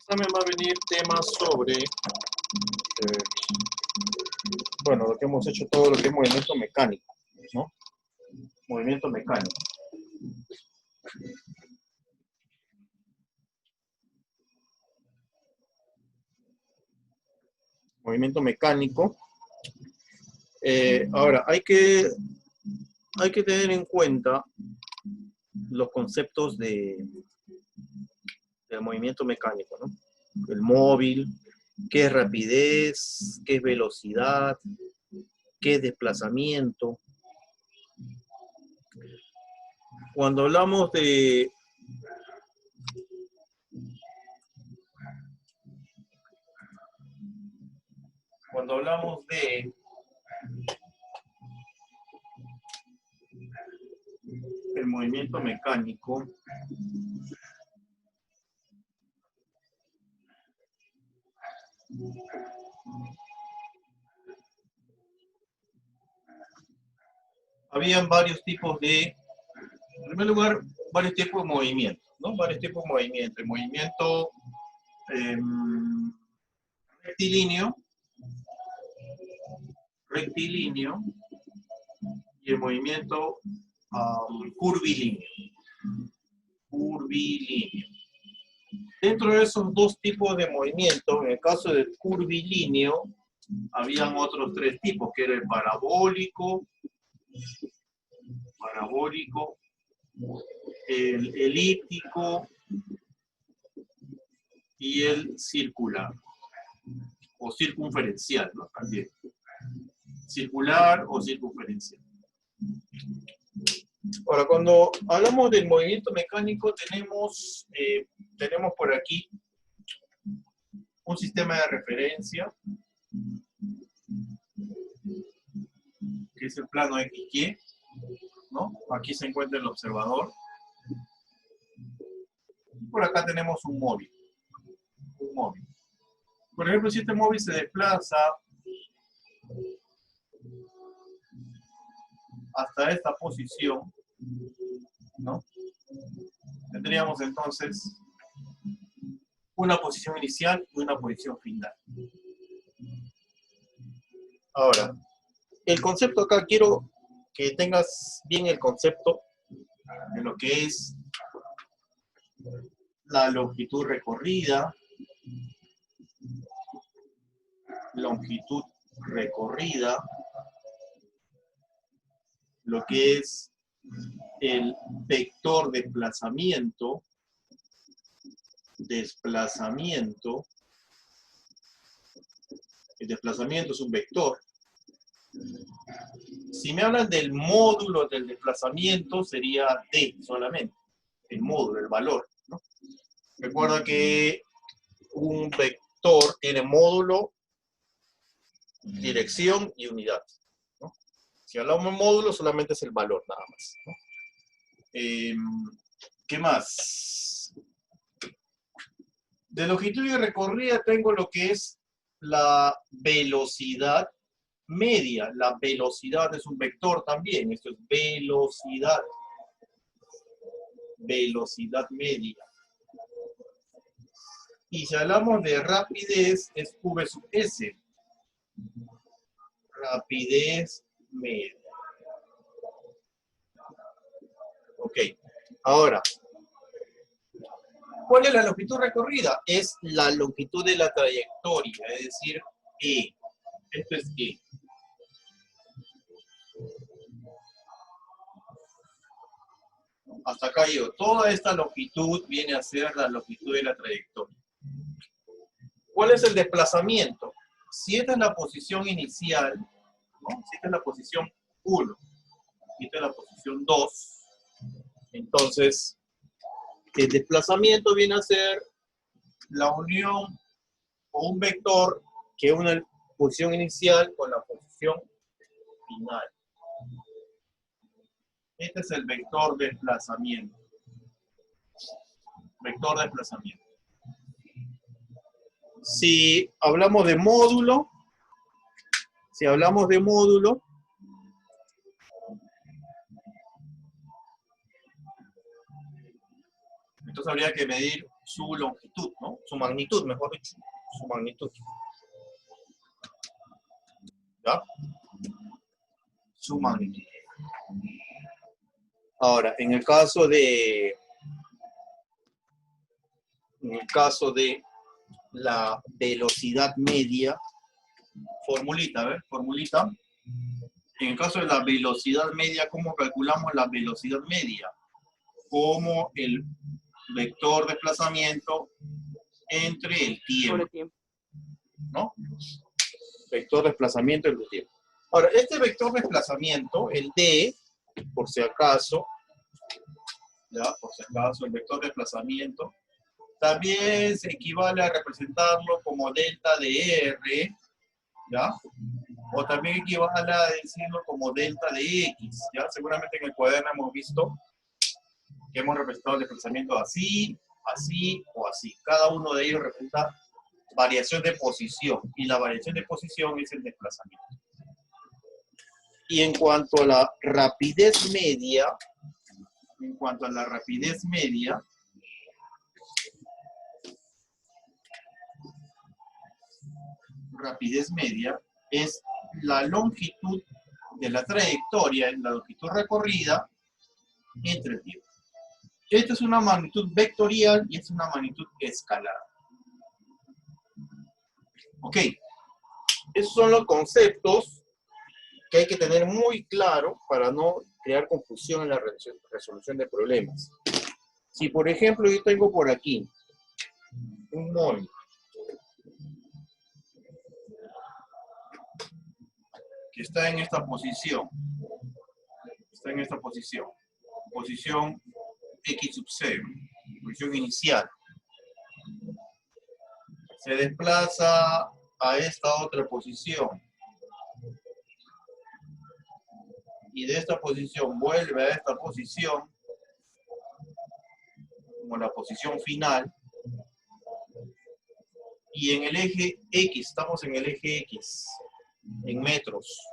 examen va a venir temas sobre, bueno, lo que hemos hecho, todo lo que es movimiento mecánico, ¿no? Movimiento mecánico. Movimiento mecánico. Ahora, hay que tener en cuenta los conceptos del movimiento mecánico, ¿no? El móvil, qué es rapidez, qué es velocidad, qué es desplazamiento. Cuando hablamos de el movimiento mecánico, habían varios tipos de, en primer lugar, varios tipos de movimientos, ¿no? Varios tipos de movimientos. El movimiento rectilíneo y el movimiento curvilíneo. Dentro de esos dos tipos de movimientos, en el caso del curvilíneo, habían otros tres tipos, que era el parabólico, el elíptico y el circular, o circunferencial, ¿no? También. Circular o circunferencial. Ahora, cuando hablamos del movimiento mecánico, tenemos por aquí un sistema de referencia, que es el plano XY, ¿no? Aquí se encuentra el observador. Por acá tenemos un móvil. Por ejemplo, si este móvil se desplaza hasta esta posición, ¿no? Tendríamos entonces una posición inicial y una posición final. Ahora, el concepto acá, quiero que tengas bien el concepto de lo que es la longitud recorrida, lo que es el vector desplazamiento, el desplazamiento es un vector. Si me hablan del módulo del desplazamiento, sería D solamente, el módulo, el valor, ¿no? Recuerda que un vector tiene módulo, dirección y unidad, ¿no? Si hablamos de módulo, solamente es el valor, nada más, ¿no? ¿Qué más? De longitud y recorrida tengo lo que es la velocidad media. La velocidad es un vector también. Esto es velocidad. Velocidad media. Y si hablamos de rapidez, es V sub S. Rapidez media. Ok. Ahora, ¿cuál es la longitud recorrida? Es la longitud de la trayectoria, es decir, E. Esto es E. Hasta acá llego. Toda esta longitud viene a ser la longitud de la trayectoria. ¿Cuál es el desplazamiento? Si esta es la posición inicial, ¿no? Si esta es la posición 1, si esta es la posición 2, entonces el desplazamiento viene a ser la unión o un vector que une la posición inicial con la posición final. Este es el vector desplazamiento. Vector desplazamiento. Si hablamos de módulo, entonces habría que medir su longitud, ¿no? Su magnitud, mejor dicho. Su magnitud. ¿Ya? Su magnitud. Ahora, en el caso de la velocidad media, formulita, a ver, formulita. En el caso de la velocidad media, ¿cómo calculamos la velocidad media? Como el vector de desplazamiento entre el tiempo. ¿No? Vector de desplazamiento entre el tiempo. Ahora, este vector de desplazamiento, el D, por si acaso, ¿ya? Por si acaso, el vector de desplazamiento, también se equivale a representarlo como delta de R, ¿ya? O también equivale a decirlo como delta de X, ¿ya? Seguramente en el cuaderno hemos visto que hemos representado el desplazamiento así, así o así. Cada uno de ellos representa variación de posición, y la variación de posición es el desplazamiento. Y en cuanto a la rapidez media, rapidez media es la longitud de la trayectoria, la longitud recorrida entre el tiempo. Esta es una magnitud vectorial y es una magnitud escalar. Ok, esos son los conceptos que hay que tener muy claro para no crear confusión en la resolución de problemas. Si, por ejemplo, yo tengo por aquí un móvil que está en esta posición, posición X sub 0, posición inicial, se desplaza a esta otra posición, y de esta posición vuelve a esta posición, como la posición final, y en el eje X, estamos en el eje X, en metros,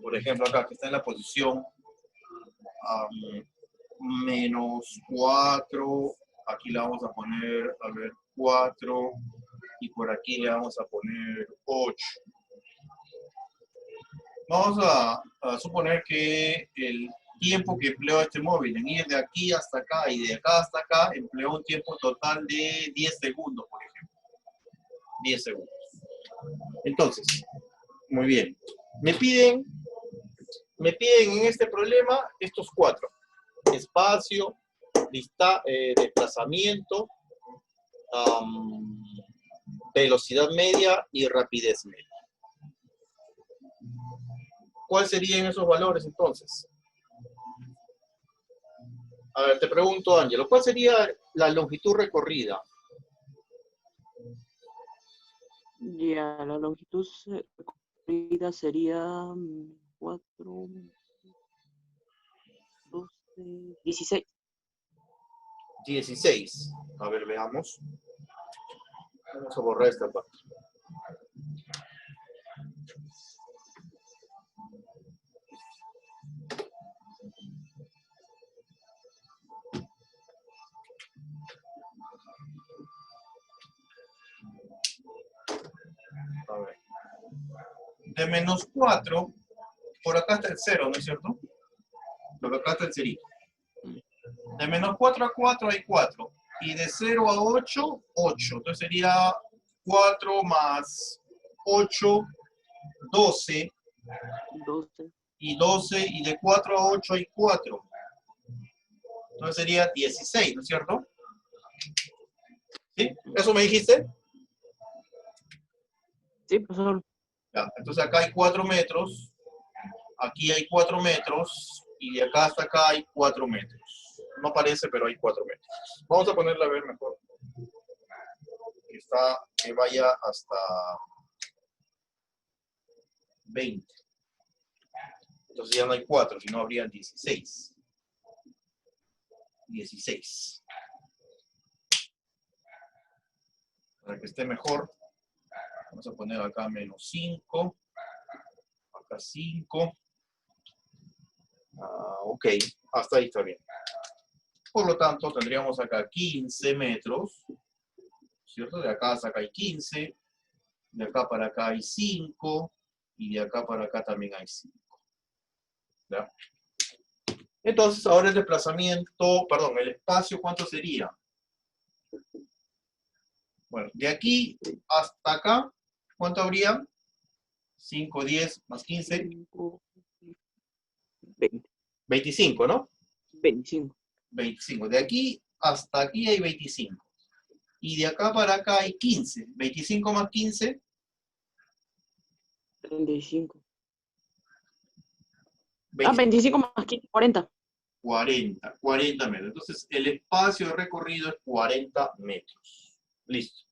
Por ejemplo, acá que está en la posición menos 4, aquí le vamos a poner, 4, y por aquí le vamos a poner 8. Vamos a suponer que el tiempo que empleó este móvil en ir de aquí hasta acá y de acá hasta acá empleó un tiempo total de 10 segundos, por ejemplo. 10 segundos. Entonces, muy bien. Me piden en este problema estos 4. Espacio, desplazamiento, velocidad media y rapidez media. ¿Cuáles serían esos valores entonces? A ver, te pregunto, Ángelo, ¿cuál sería la longitud recorrida? Ya, la longitud recorrida sería 4, 12, 16. 16. A ver, veamos. Vamos a borrar esta parte. A ver. De menos 4, por acá está el 0, ¿no es cierto? Por acá está el cerito. De menos 4 a 4 hay 4. Y de 0 a 8, 8. Entonces sería 4 más 8, 12. 12. Y 12, y de 4 a 8 hay 4. Entonces sería 16, ¿no es cierto? ¿Sí? ¿Eso me dijiste? Sí, profesor. Ya, entonces acá hay 4 metros, aquí hay 4 metros, y de acá hasta acá hay 4 metros. No parece, pero hay 4 metros. Vamos a ponerla a ver mejor. Que vaya hasta 20. Entonces ya no hay 4, sino habría 16. 16. Para que esté mejor, vamos a poner acá menos 5. Acá 5. Ok, hasta ahí está bien. Por lo tanto, tendríamos acá 15 metros, ¿cierto? De acá hasta acá hay 15, de acá para acá hay 5, y de acá para acá también hay 5. ¿Ya? Entonces, ahora el desplazamiento, perdón, el espacio, ¿cuánto sería? Bueno, de aquí hasta acá, ¿cuánto habría? 5, 10 más 15. 5, 20, 25, ¿no? 25. 25. De aquí hasta aquí hay 25. Y de acá para acá hay 15. 25 más 15. 35. 20, 25 más 15, 40. 40 metros. Entonces, el espacio de recorrido es 40 metros. Listo.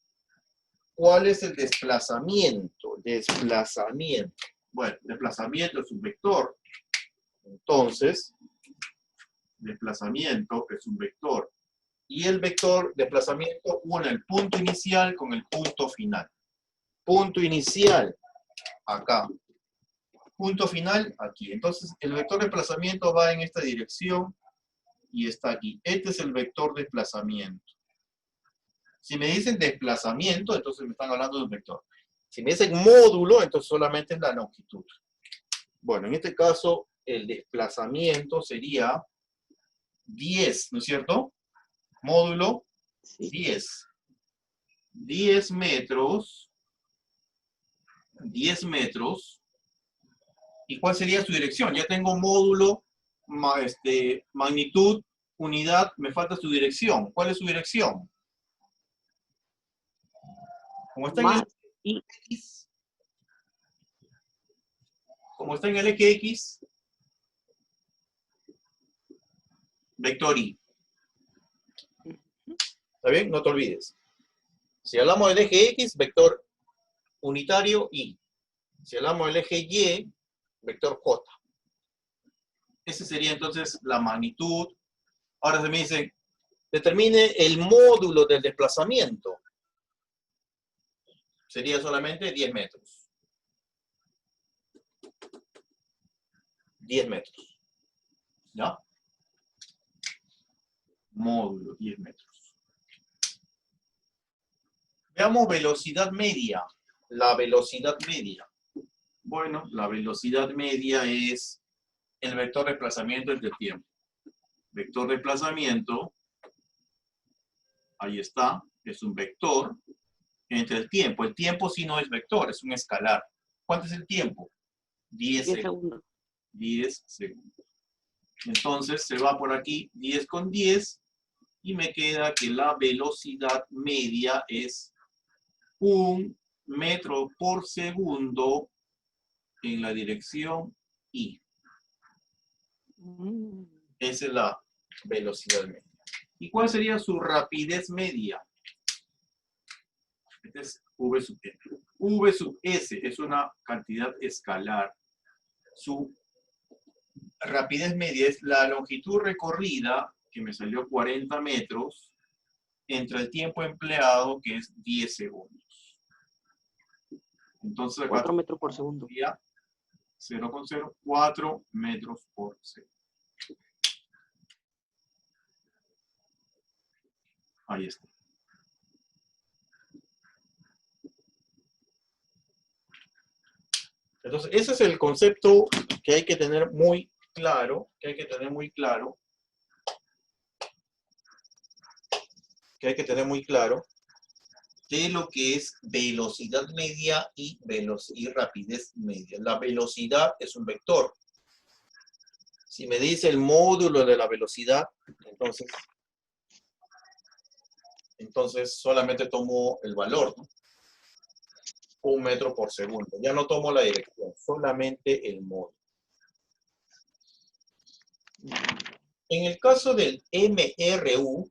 ¿Cuál es el desplazamiento? Desplazamiento. Bueno, desplazamiento es un vector. Entonces, desplazamiento es un vector. Y el vector desplazamiento une el punto inicial con el punto final. Punto inicial, acá. Punto final, aquí. Entonces, el vector desplazamiento va en esta dirección y está aquí. Este es el vector desplazamiento. Si me dicen desplazamiento, entonces me están hablando de un vector. Si me dicen módulo, entonces solamente es la longitud. Bueno, en este caso, el desplazamiento sería 10, ¿no es cierto? Módulo, Sí. 10. 10 metros. 10 metros. ¿Y cuál sería su dirección? Ya tengo módulo, magnitud, unidad, me falta su dirección. ¿Cuál es su dirección? Como está en el Más y X, como está en el eje X, vector Y. ¿Está bien? No te olvides. Si hablamos del eje X, vector unitario Y. Si hablamos del eje Y, vector J. Esa sería entonces la magnitud. Ahora se me dice, determine el módulo del desplazamiento. Sería solamente 10 metros. 10 metros. ¿Ya? Módulo, 10 metros. Veamos velocidad media. La velocidad media. Bueno, la velocidad media es el vector de desplazamiento entre el tiempo. Vector de desplazamiento, ahí está, es un vector entre el tiempo. El tiempo sí no es vector, es un escalar. ¿Cuánto es el tiempo? 10 10 segundos. segundos. 10 segundos. Entonces se va por aquí 10 con 10 y me queda que la velocidad media es 1 metro por segundo en la dirección Y. Esa es la velocidad media. ¿Y cuál sería su rapidez media? Este es V sub S. V sub S es una cantidad escalar. Su rapidez media es la longitud recorrida, que me salió 40 metros, entre el tiempo empleado, que es 10 segundos. Entonces, 4 metros por segundo. 0,04 metros por segundo. Ahí está. Entonces, ese es el concepto que hay que tener muy claro, de lo que es velocidad media y rapidez media. La velocidad es un vector. Si me dice el módulo de la velocidad, entonces solamente tomo el valor, ¿no? 1 metro por segundo. Ya no tomo la dirección, solamente el módulo. En el caso del MRU,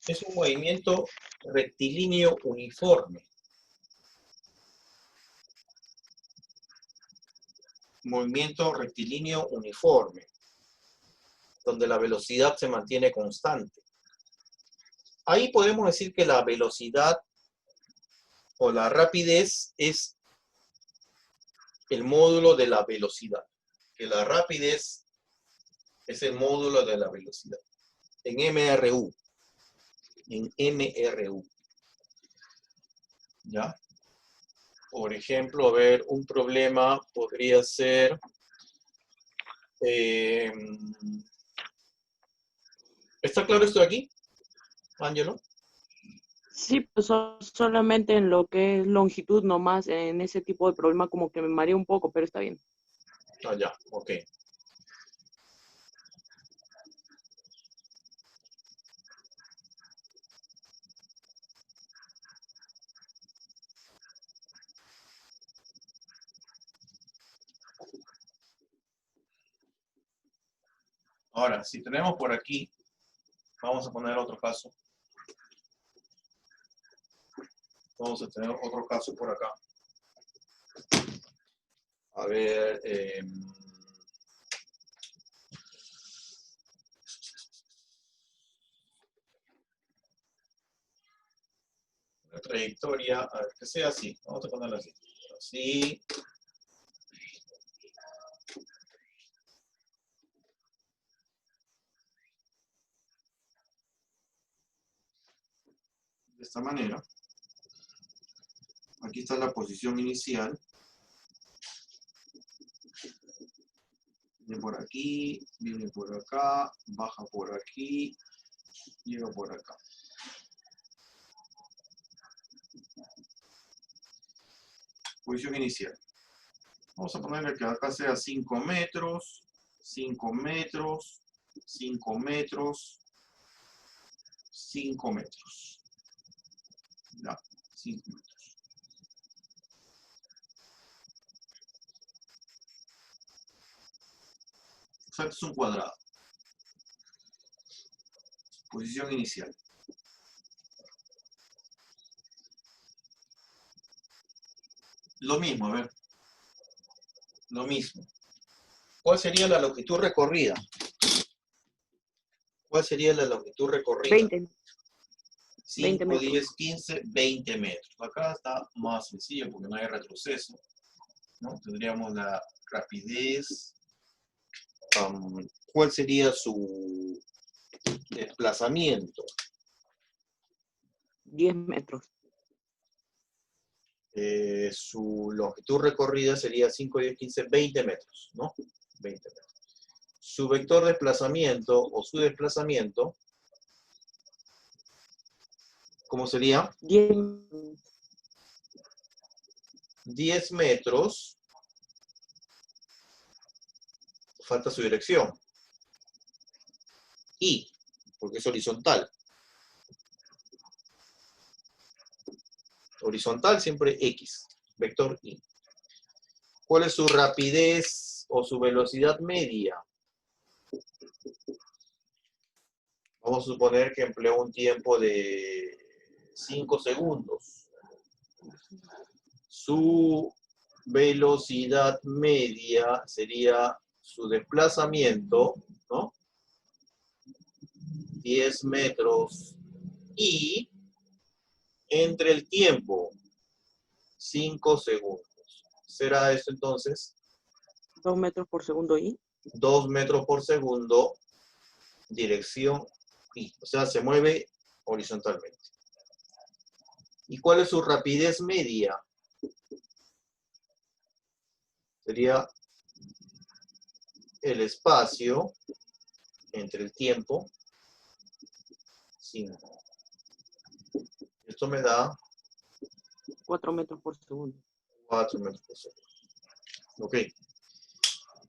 es un movimiento rectilíneo uniforme. movimiento rectilíneo uniforme, donde la velocidad se mantiene constante. Ahí podemos decir que la velocidad o la rapidez es el módulo de la velocidad. Que la rapidez es el módulo de la velocidad. En MRU. En MRU. ¿Ya? Por ejemplo, a ver, un problema podría ser... ¿está claro esto de aquí, Ángelo? Sí, pues solamente en lo que es longitud nomás, en ese tipo de problema como que me mareé un poco, pero está bien. Ah, ya, ok. Ahora, si tenemos por aquí, vamos a poner otro caso. Vamos a tener otro caso por acá. A ver, la trayectoria, a ver, que sea así. Vamos a ponerla así. Así. De esta manera. Aquí está la posición inicial. Viene por aquí, viene por acá, baja por aquí, llega por acá. Posición inicial. Vamos a ponerle que acá sea 5 metros, 5 metros, 5 metros, 5 metros. Ya, 5 metros. O sea, esto es un cuadrado. Posición inicial. Lo mismo, a ver. Lo mismo. ¿Cuál sería la longitud recorrida? ¿Cuál sería la longitud recorrida? 20. 5, 20 metros. 10, 15, 20 metros. Acá está más sencillo porque no hay retroceso, ¿no? Tendríamos la rapidez. ¿Cuál sería su desplazamiento? 10 metros. Su longitud recorrida sería 5, 10, 15, 20 metros, ¿no? 20 metros. Su vector de desplazamiento o su desplazamiento, ¿cómo sería? 10. 10 metros. Falta su dirección. Y, porque es horizontal. Horizontal siempre X, vector Y. ¿Cuál es su rapidez o su velocidad media? Vamos a suponer que empleó un tiempo de 5 segundos. Su velocidad media sería su desplazamiento, ¿no? 10 metros y entre el tiempo 5 segundos. ¿Será esto entonces? 2 metros por segundo y 2 metros por segundo, dirección Y. O sea, se mueve horizontalmente. ¿Y cuál es su rapidez media? Sería el espacio entre el tiempo 5. Esto me da 4 metros por segundo. 4 metros por segundo. Ok.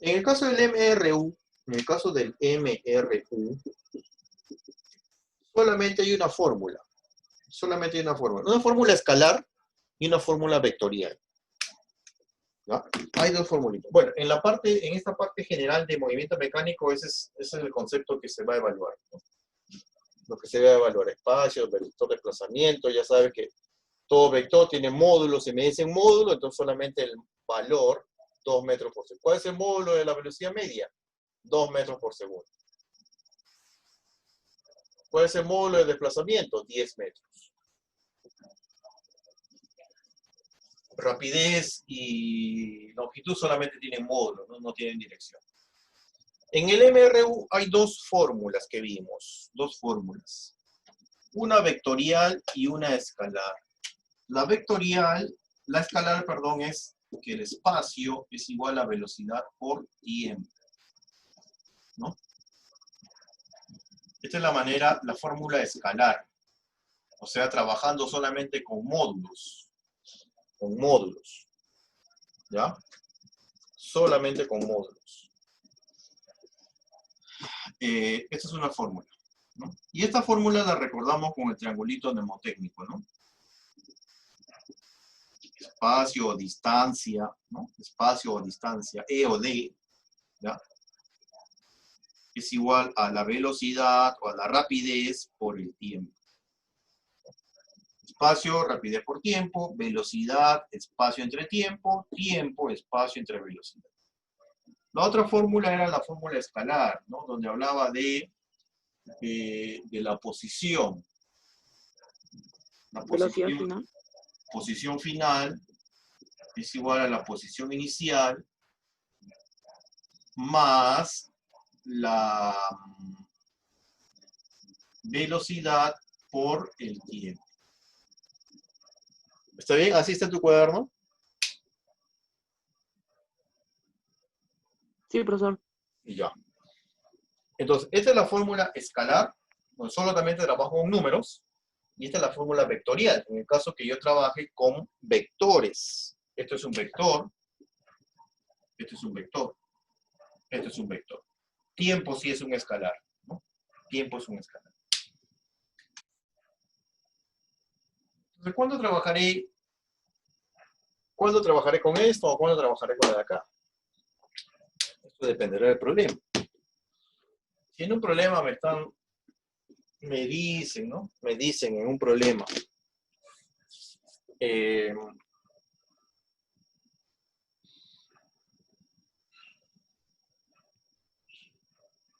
En el caso del MRU, solamente hay una fórmula. Solamente hay una fórmula. Una fórmula escalar y una fórmula vectorial. ¿Ya? Hay dos formulitas. Bueno, en esta parte general de movimiento mecánico, ese es el concepto que se va a evaluar, ¿no? Lo que se va a evaluar, espacio, vector de desplazamiento, ya sabe que todo vector tiene módulos, se me dicen módulo, entonces solamente el valor 2 metros por segundo. ¿Cuál es el módulo de la velocidad media? 2 metros por segundo. ¿Cuál es el módulo de desplazamiento? 10 metros. Rapidez y longitud solamente tienen módulo, no tienen dirección. En el MRU hay dos fórmulas que vimos, dos fórmulas. Una vectorial y una escalar. La escalar, perdón, es que el espacio es igual a velocidad por tiempo, ¿no? Esta es la fórmula escalar. O sea, trabajando solamente con módulos. ¿Ya? Solamente con módulos. Esta es una fórmula, ¿no? Y esta fórmula la recordamos con el triangulito mnemotécnico, ¿no? Espacio o distancia, ¿no? Espacio o distancia, E o D, ¿ya? Es igual a la velocidad o a la rapidez por el tiempo. Espacio, rapidez por tiempo, velocidad, espacio entre tiempo, tiempo, espacio entre velocidad. La otra fórmula era la fórmula escalar, ¿no? Donde hablaba de la posición. La Velocidad final. Posición final es igual a la posición inicial más la velocidad por el tiempo. ¿Está bien? ¿Así está en tu cuaderno? Sí, profesor. Ya. Entonces, esta es la fórmula escalar, donde solamente trabajo con números, y esta es la fórmula vectorial, en el caso que yo trabaje con vectores. Esto es un vector, esto es un vector, esto es un vector. Tiempo sí es un escalar, ¿no? Tiempo es un escalar. Entonces, ¿cuándo trabajaré con esto o cuándo trabajaré con la de acá? Esto dependerá del problema. Si en un problema me dicen, ¿no? Me dicen en un problema,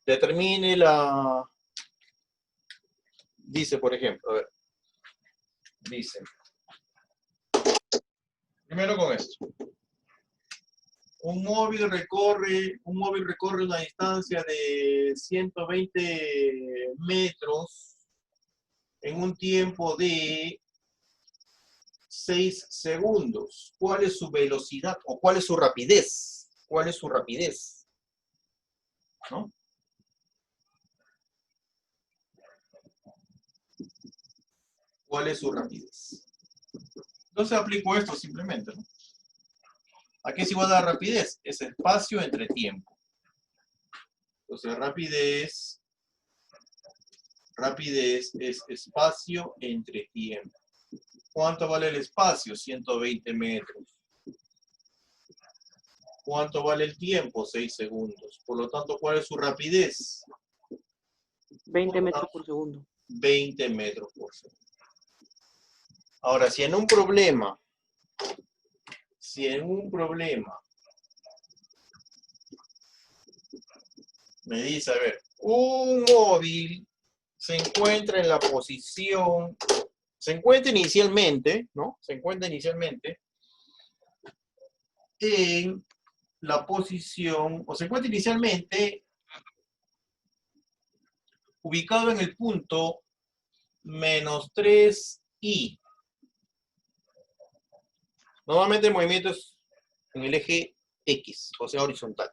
determine dice, por ejemplo, a ver, dice, primero con esto. Un móvil recorre una distancia de 120 metros en un tiempo de 6 segundos. ¿Cuál es su velocidad o cuál es su rapidez? ¿Cuál es su rapidez? ¿No? ¿Cuál es su rapidez? Entonces aplico esto simplemente, ¿no? ¿A qué es igual a la rapidez? Es espacio entre tiempo. Entonces rapidez es espacio entre tiempo. ¿Cuánto vale el espacio? 120 metros. ¿Cuánto vale el tiempo? 6 segundos. Por lo tanto, ¿cuál es su rapidez? 20 metros por segundo. 20 metros por segundo. Ahora, si en un problema me dice, a ver, un móvil se encuentra en la posición, se encuentra inicialmente, ¿no? Se encuentra inicialmente en la posición, o se encuentra inicialmente ubicado en el punto menos 3i. Normalmente el movimiento es en el eje X, o sea, horizontal.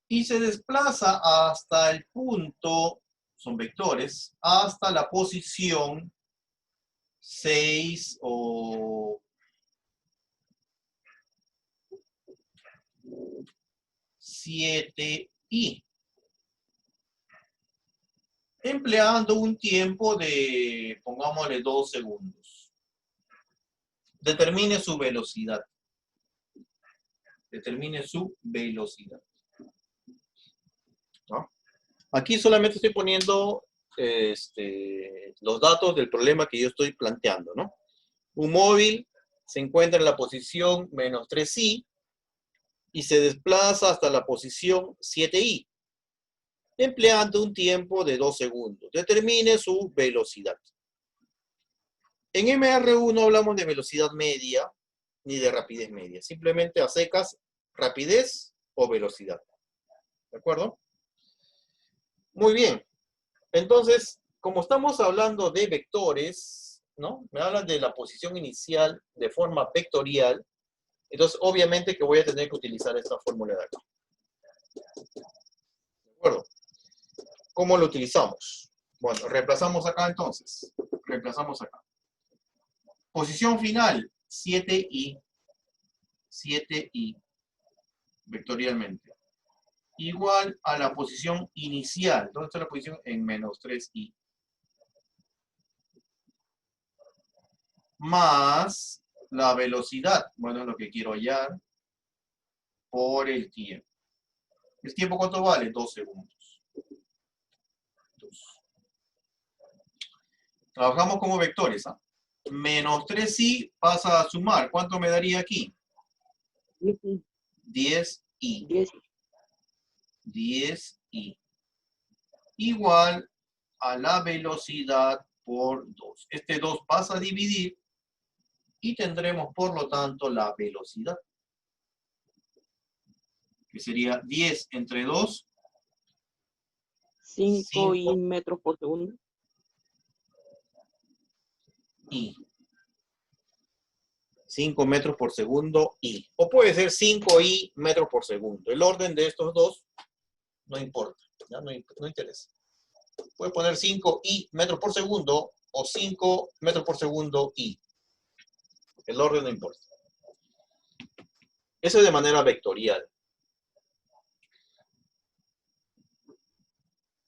Y se desplaza hasta el punto, son vectores, hasta la posición 6 o 7i. Empleando un tiempo de, pongámosle, 2 segundos. Determine su velocidad. Determine su velocidad. ¿No? Aquí solamente estoy poniendo los datos del problema que yo estoy planteando, ¿no? Un móvil se encuentra en la posición menos 3i y se desplaza hasta la posición 7i, empleando un tiempo de 2 segundos. Determine su velocidad. En MR1 no hablamos de velocidad media ni de rapidez media, simplemente a secas, rapidez o velocidad. ¿De acuerdo? Muy bien. Entonces, como estamos hablando de vectores, ¿no? Me hablan de la posición inicial de forma vectorial, entonces obviamente que voy a tener que utilizar esta fórmula de acá. ¿De acuerdo? ¿Cómo lo utilizamos? Bueno, reemplazamos acá entonces. Reemplazamos acá. Posición final, 7i. 7i, vectorialmente. Igual a la posición inicial. ¿Dónde está la posición? En menos 3i. Más la velocidad. Bueno, es lo que quiero hallar. Por el tiempo. ¿El tiempo cuánto vale? 2 segundos. 2. Trabajamos como vectores. ¿Ah? Menos 3i pasa a sumar. ¿Cuánto me daría aquí? 10i. 10i. Igual a la velocidad por 2. Este 2 pasa a dividir y tendremos, por lo tanto, la velocidad. Que sería 10 entre 2. 5 y metros por segundo. Y 5 metros por segundo y. O puede ser 5i metros por segundo. El orden de estos dos no importa. ¿Ya? No interesa. Puede poner 5i metros por segundo o 5 metros por segundo y. El orden no importa. Eso es de manera vectorial.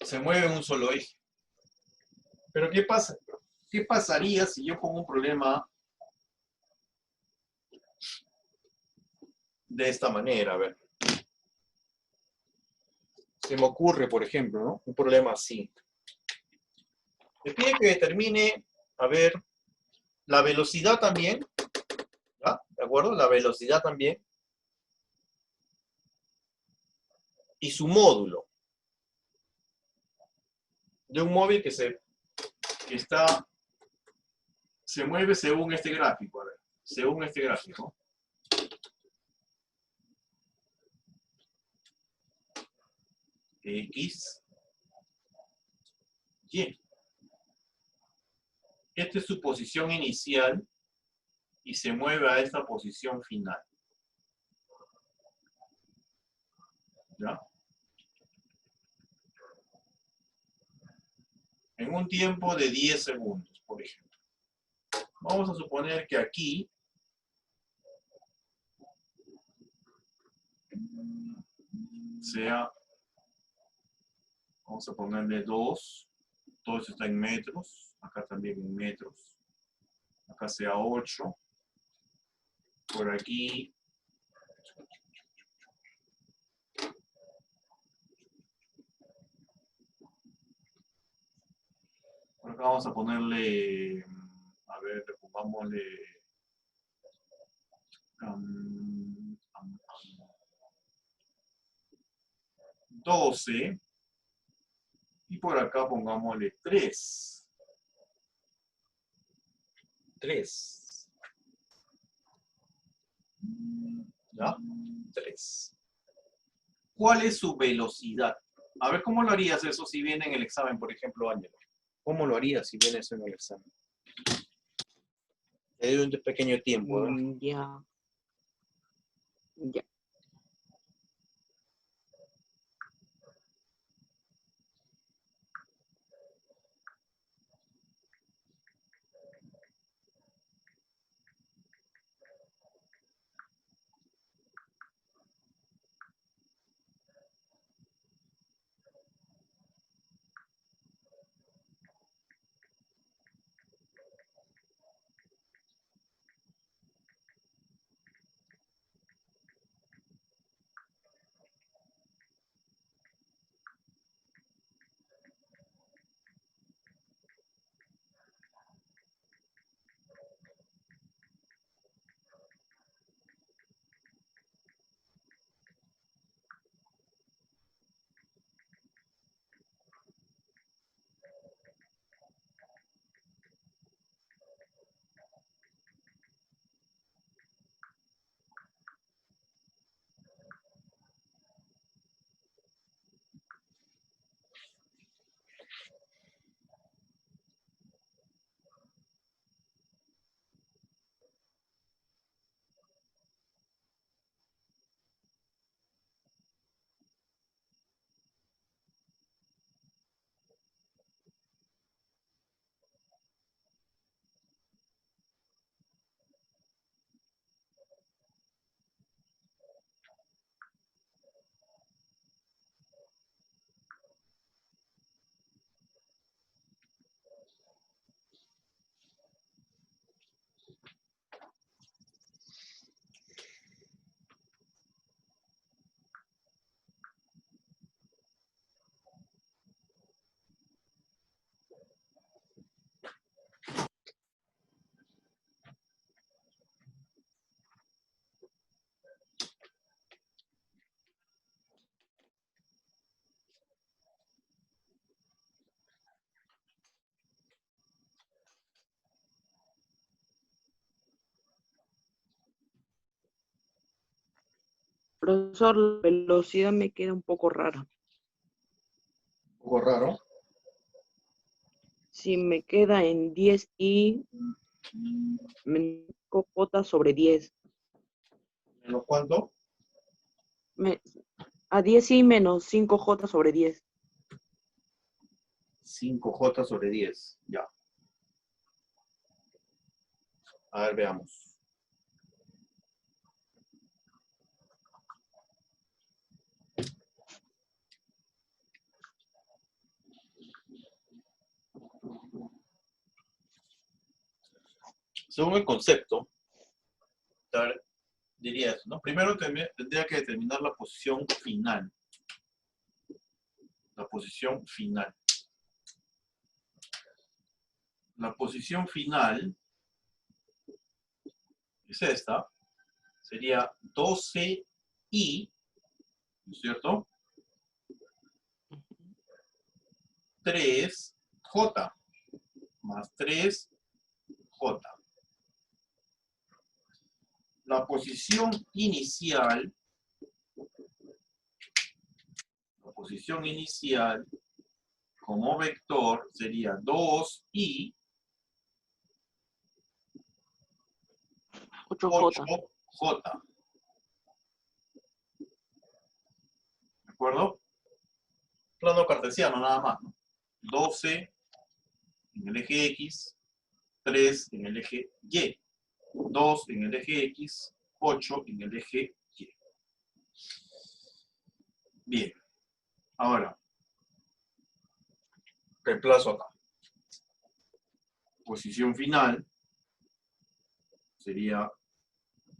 Se mueve en un solo eje. Pero ¿qué pasa? ¿Qué pasaría si yo pongo un problema de esta manera? A ver. Se me ocurre, por ejemplo, ¿no? Un problema así. Me pide que determine, a ver, la velocidad también. ¿Ya? ¿De acuerdo? La velocidad también. Y su módulo. De un móvil que se mueve según este gráfico. A ver, según este gráfico. X, Y. Esta es su posición inicial y se mueve a esta posición final. ¿Ya? En un tiempo de 10 segundos, por ejemplo. Vamos a suponer que aquí sea, vamos a ponerle 2, todo eso está en metros, acá también en metros, acá sea 8, por aquí, por acá vamos a ponerle, a ver, pongámosle 12, y por acá pongámosle 3. 3. ¿Ya? 3. ¿Cuál es su velocidad? A ver, ¿cómo lo harías eso si viene en el examen, por ejemplo, Ángelo? ¿Cómo lo harías si viene eso en el examen? Te doy un pequeño tiempo, ¿eh? Ya. Profesor, la velocidad me queda un poco rara. Un poco raro. Si me queda en 10i menos 5j sobre 10. ¿Menos cuánto? A 10i menos 5j sobre 10. 5j sobre 10. Ya. A ver, veamos. Según el concepto, diría eso, ¿no? Primero tendría que determinar la posición final. La posición final. La posición final es esta. Sería 12i, ¿no es cierto? 3j más 3j. La posición inicial como vector sería 2i 8j. 8j. ¿De acuerdo? Plano cartesiano nada más, ¿no? 12 en el eje X, 3 en el eje Y, 2 en el eje X, 8 en el eje Y. Bien. Ahora, reemplazo acá. Posición final sería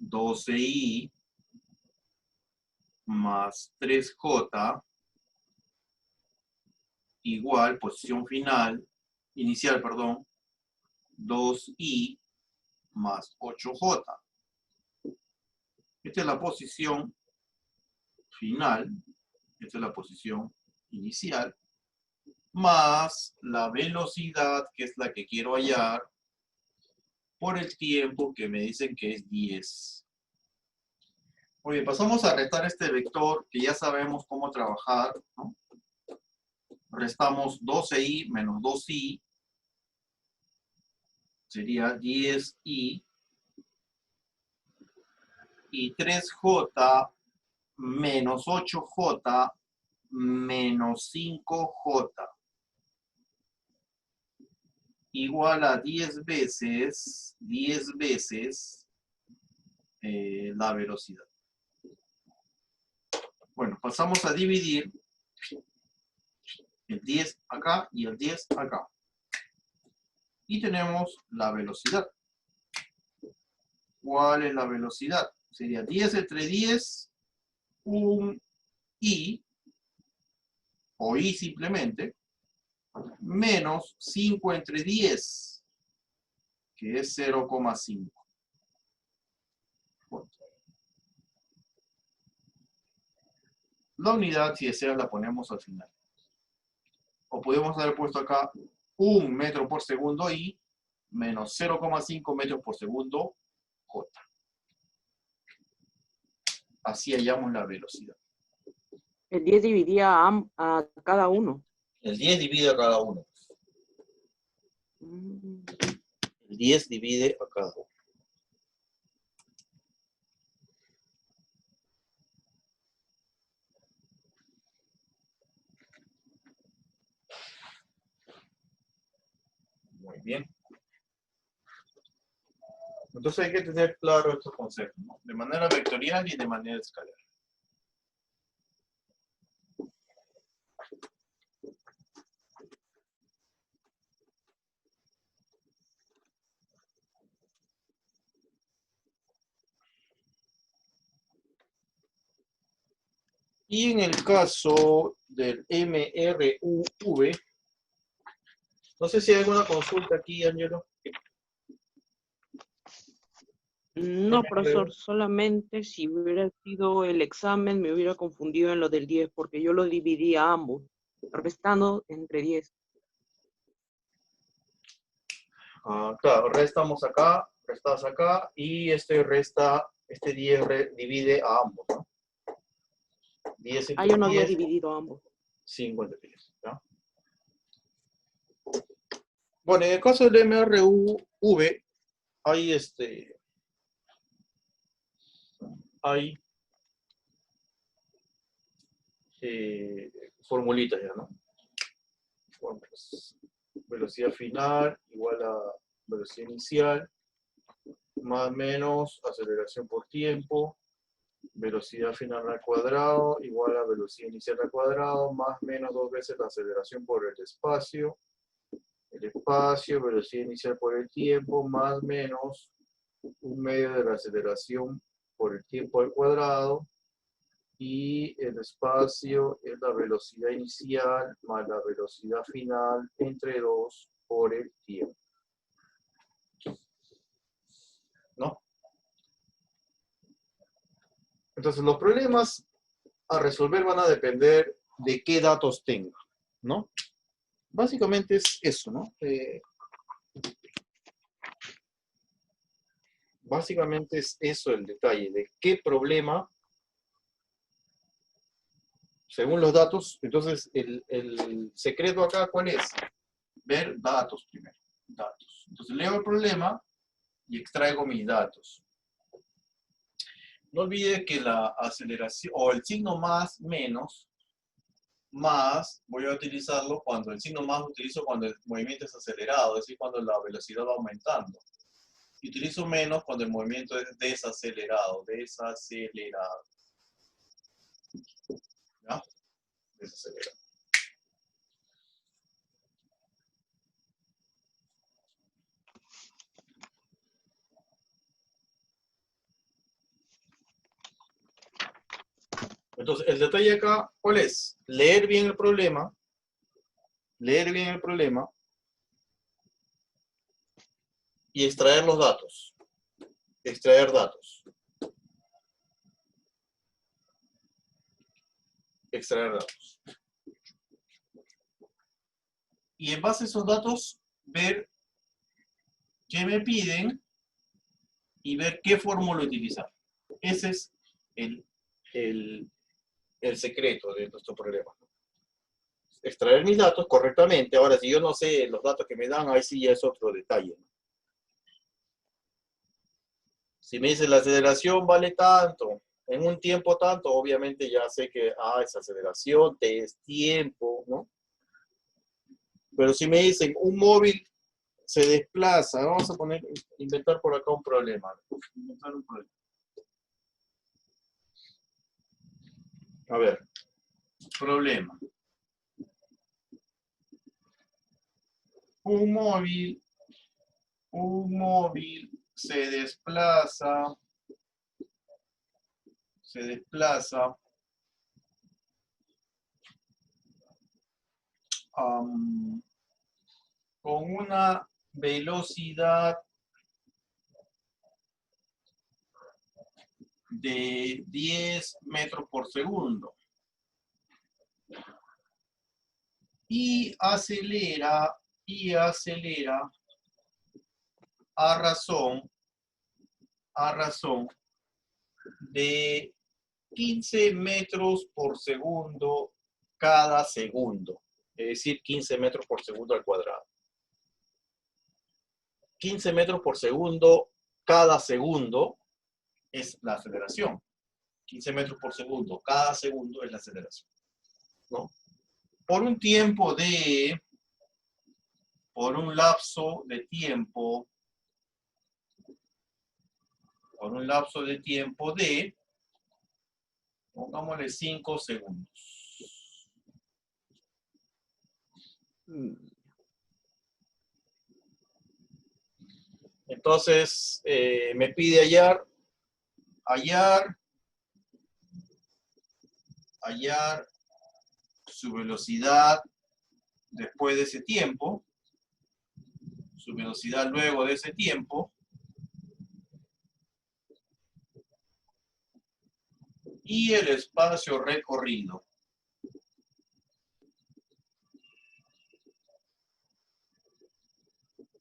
12i más 3j igual, posición final, inicial, perdón, 2i más 8j. Esta es la posición final, esta es la posición inicial, más la velocidad, que es la que quiero hallar, por el tiempo que me dicen que es 10. Muy bien, pasamos a restar este vector que ya sabemos cómo trabajar, ¿no? Restamos 12i menos 2i, sería 10i, y 3j menos 8j menos 5j igual a 10 veces la velocidad. Bueno, pasamos a dividir el 10 acá y el 10 acá. Y tenemos la velocidad. ¿Cuál es la velocidad? Sería 10 entre 10, un i, o i simplemente, menos 5 entre 10, que es 0,5. La unidad, si deseas, la ponemos al final. O podemos haber puesto acá 1 metro por segundo i menos 0,5 metros por segundo j. Así hallamos la velocidad. El 10 dividía a cada uno. El 10 divide a cada uno. El 10 divide a cada uno. Muy bien. Entonces hay que tener claro estos conceptos, ¿no? De manera vectorial y de manera escalar. Y en el caso del MRUV, no sé si hay alguna consulta aquí, Ángelo. No, profesor, solamente si hubiera sido el examen me hubiera confundido en lo del 10, porque yo lo dividí a ambos, restando entre 10. Claro, restamos acá, restas acá, y este 10 divide a ambos, ¿no? 10 Ah, yo no había 10, dividido ambos. 50 pies. ¿Ya? Bueno, en el caso del MRV, hay hay formulitas ya, ¿no? Bueno, pues, velocidad final igual a velocidad inicial, más o menos aceleración por tiempo, velocidad final al cuadrado igual a velocidad inicial al cuadrado, más o menos 2 veces la aceleración por el espacio, velocidad inicial por el tiempo, más o menos 1/2 de la aceleración por el tiempo al cuadrado, y el espacio es la velocidad inicial más la velocidad final entre 2 por el tiempo. ¿No? Entonces los problemas a resolver van a depender de qué datos tenga, ¿no? Básicamente es eso, ¿no? Básicamente es eso el detalle, de qué problema, según los datos. Entonces el secreto acá, ¿cuál es? Ver datos primero, datos. Entonces leo el problema y extraigo mis datos. No olvide que la aceleración, o el signo más, menos, más, voy a utilizarlo cuando el signo más lo utilizo cuando el movimiento es acelerado, es decir, cuando la velocidad va aumentando. Y utilizo menos cuando el movimiento es desacelerado, desacelerado. ¿Ya? Desacelerado. Entonces, el detalle acá, ¿cuál es? Leer bien el problema, y extraer los datos. Extraer datos. Extraer datos. Y en base a esos datos, ver qué me piden y ver qué fórmula utilizar. Ese es el secreto de nuestro problema. Extraer mis datos correctamente. Ahora, si yo no sé los datos que me dan, ahí sí ya es otro detalle. Si me dice la aceleración vale tanto, en un tiempo tanto, obviamente ya sé que es aceleración, T es tiempo, ¿no? Pero si me dicen un móvil se desplaza, vamos a inventar por acá un problema. Inventar un problema. A ver, problema. Un móvil se desplaza con una velocidad de 10 metros por segundo y acelera a razón de 15 metros por segundo cada segundo, es decir, 15 metros por segundo al cuadrado. 15 metros por segundo cada segundo es la aceleración. 15 metros por segundo cada segundo es la aceleración, ¿no? Por un lapso de tiempo de, pongámosle 5 segundos. Entonces, me pide hallar su velocidad después de ese tiempo, su velocidad luego de ese tiempo, y el espacio recorrido.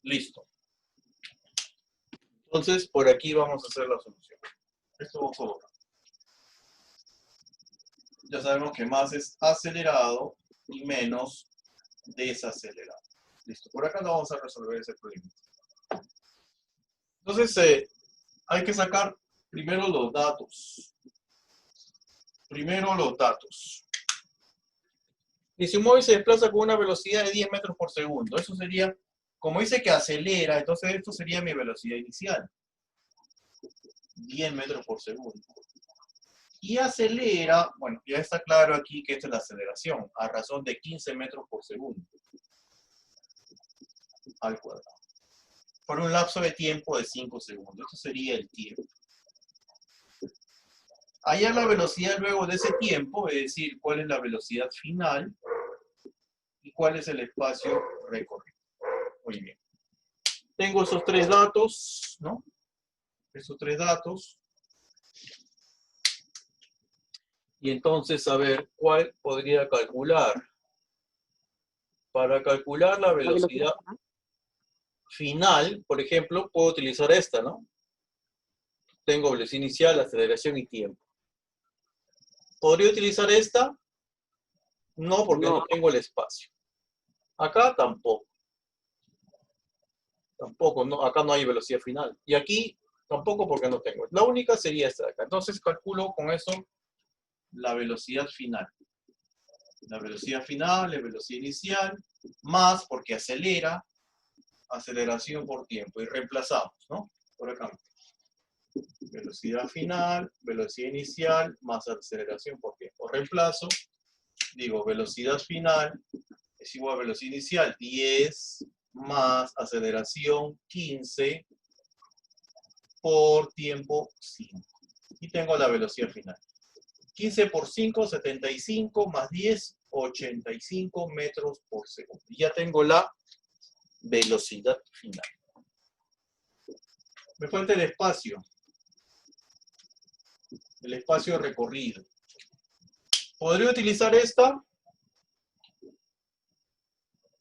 Listo. Entonces, por aquí vamos a hacer la solución. Esto vamos a borrar. Ya sabemos que más es acelerado y menos desacelerado. Listo, por acá no vamos a resolver ese problema. Entonces, hay que sacar primero los datos. Primero los datos. Y si un móvil se desplaza con una velocidad de 10 metros por segundo, eso sería, como dice que acelera, entonces esto sería mi velocidad inicial. 10 metros por segundo. Y acelera, bueno, ya está claro aquí que esta es la aceleración, a razón de 15 metros por segundo al cuadrado. Por un lapso de tiempo de 5 segundos. Esto sería el tiempo. Hallar la velocidad luego de ese tiempo, es decir, cuál es la velocidad final y cuál es el espacio recorrido. Muy bien. Tengo esos tres datos, ¿no? Esos tres datos. Y entonces, a ver, ¿cuál podría calcular? Para calcular la velocidad final, por ejemplo, puedo utilizar esta, ¿no? Tengo velocidad inicial, aceleración y tiempo. ¿Podría utilizar esta? No, porque no tengo el espacio. Acá tampoco. Tampoco, no, acá no hay velocidad final. Y aquí tampoco porque no tengo. La única sería esta de acá. Entonces calculo con eso la velocidad final. La velocidad final, la velocidad inicial, más porque acelera, aceleración por tiempo. Y reemplazamos, ¿no? Por acá. Velocidad final, velocidad inicial, más aceleración por tiempo. Reemplazo, digo, velocidad final es igual a velocidad inicial 10 más aceleración 15 por tiempo 5. Y tengo la velocidad final. 15 por 5, 75 más 10, 85 metros por segundo. Y ya tengo la velocidad final. Me falta el espacio. El espacio recorrido. ¿Podría utilizar esta?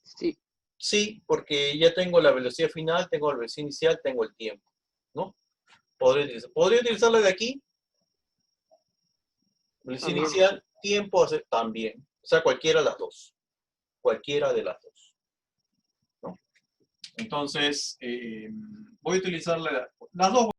Sí. Sí, porque ya tengo la velocidad final, tengo la velocidad inicial, tengo el tiempo, ¿no? ¿Podría utilizarla de aquí? Velocidad inicial, tiempo, también. O sea, cualquiera de las dos. Cualquiera de las dos, ¿no? Entonces, voy a utilizar las dos